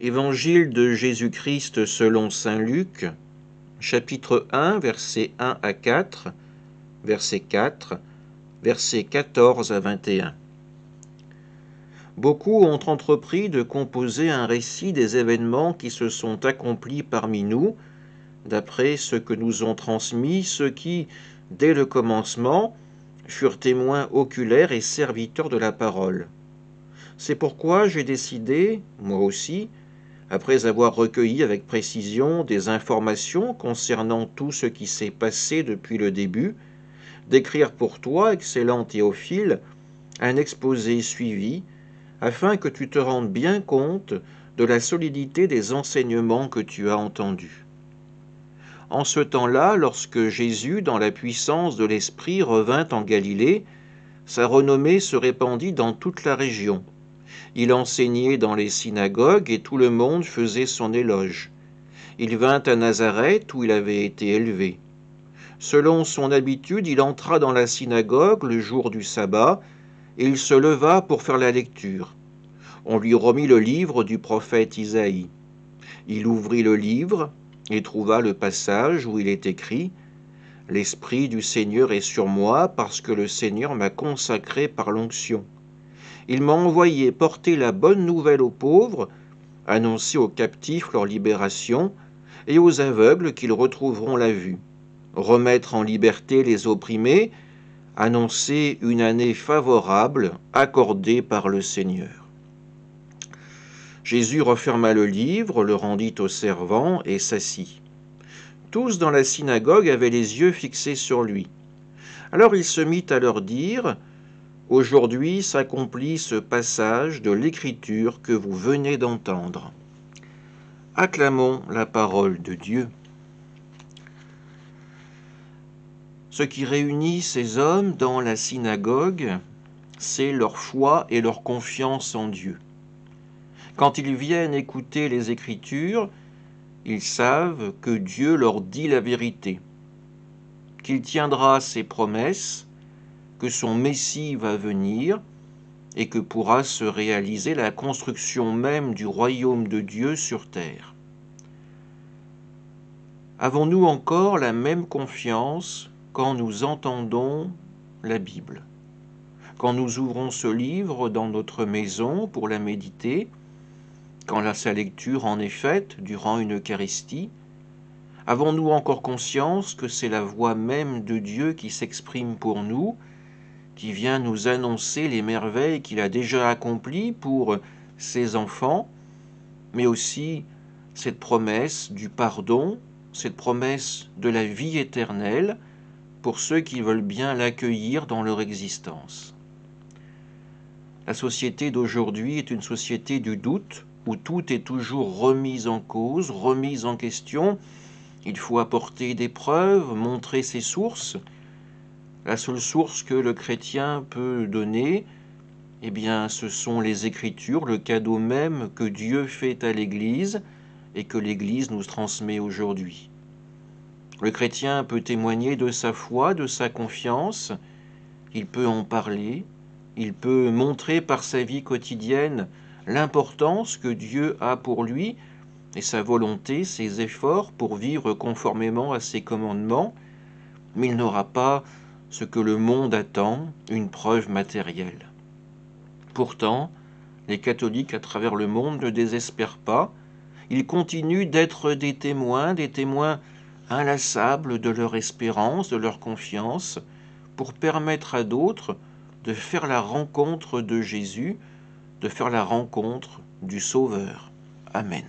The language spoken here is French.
Évangile de Jésus-Christ selon saint Luc, chapitre 1, versets 1 à 4, verset 4, versets 14 à 21. Beaucoup ont entrepris de composer un récit des événements qui se sont accomplis parmi nous, d'après ce que nous ont transmis ceux qui, dès le commencement, furent témoins oculaires et serviteurs de la parole. C'est pourquoi j'ai décidé, moi aussi, après avoir recueilli avec précision des informations concernant tout ce qui s'est passé depuis le début, d'écrire pour toi, excellent Théophile, un exposé suivi, afin que tu te rendes bien compte de la solidité des enseignements que tu as entendus. En ce temps-là, lorsque Jésus, dans la puissance de l'Esprit, revint en Galilée, sa renommée se répandit dans toute la région. Il enseignait dans les synagogues et tout le monde faisait son éloge. Il vint à Nazareth où il avait été élevé. Selon son habitude, il entra dans la synagogue le jour du sabbat et il se leva pour faire la lecture. On lui remit le livre du prophète Isaïe. Il ouvrit le livre et trouva le passage où il est écrit « L'Esprit du Seigneur est sur moi parce que le Seigneur m'a consacré par l'onction. Il m'a envoyé porter la bonne nouvelle aux pauvres, annoncer aux captifs leur libération et aux aveugles qu'ils retrouveront la vue, remettre en liberté les opprimés, annoncer une année favorable accordée par le Seigneur. » Jésus referma le livre, le rendit aux servants et s'assit. Tous dans la synagogue avaient les yeux fixés sur lui. Alors il se mit à leur dire « Aujourd'hui s'accomplit ce passage de l'Écriture que vous venez d'entendre. » Acclamons la parole de Dieu. Ce qui réunit ces hommes dans la synagogue, c'est leur foi et leur confiance en Dieu. Quand ils viennent écouter les Écritures, ils savent que Dieu leur dit la vérité, qu'il tiendra ses promesses, que son Messie va venir et que pourra se réaliser la construction même du royaume de Dieu sur terre. Avons-nous encore la même confiance quand nous entendons la Bible? Quand nous ouvrons ce livre dans notre maison pour la méditer, quand sa lecture en est faite durant une Eucharistie, avons-nous encore conscience que c'est la voix même de Dieu qui s'exprime pour nous, qui vient nous annoncer les merveilles qu'il a déjà accomplies pour ses enfants, mais aussi cette promesse du pardon, cette promesse de la vie éternelle pour ceux qui veulent bien l'accueillir dans leur existence. La société d'aujourd'hui est une société du doute, où tout est toujours remis en cause, remis en question. Il faut apporter des preuves, montrer ses sources. La seule source que le chrétien peut donner, eh bien, ce sont les Écritures, le cadeau même que Dieu fait à l'Église et que l'Église nous transmet aujourd'hui. Le chrétien peut témoigner de sa foi, de sa confiance, il peut en parler, il peut montrer par sa vie quotidienne l'importance que Dieu a pour lui et sa volonté, ses efforts pour vivre conformément à ses commandements, mais il n'aura pas ce que le monde attend, une preuve matérielle. Pourtant, les catholiques à travers le monde ne désespèrent pas, ils continuent d'être des témoins inlassables de leur espérance, de leur confiance, pour permettre à d'autres de faire la rencontre de Jésus, de faire la rencontre du Sauveur. Amen.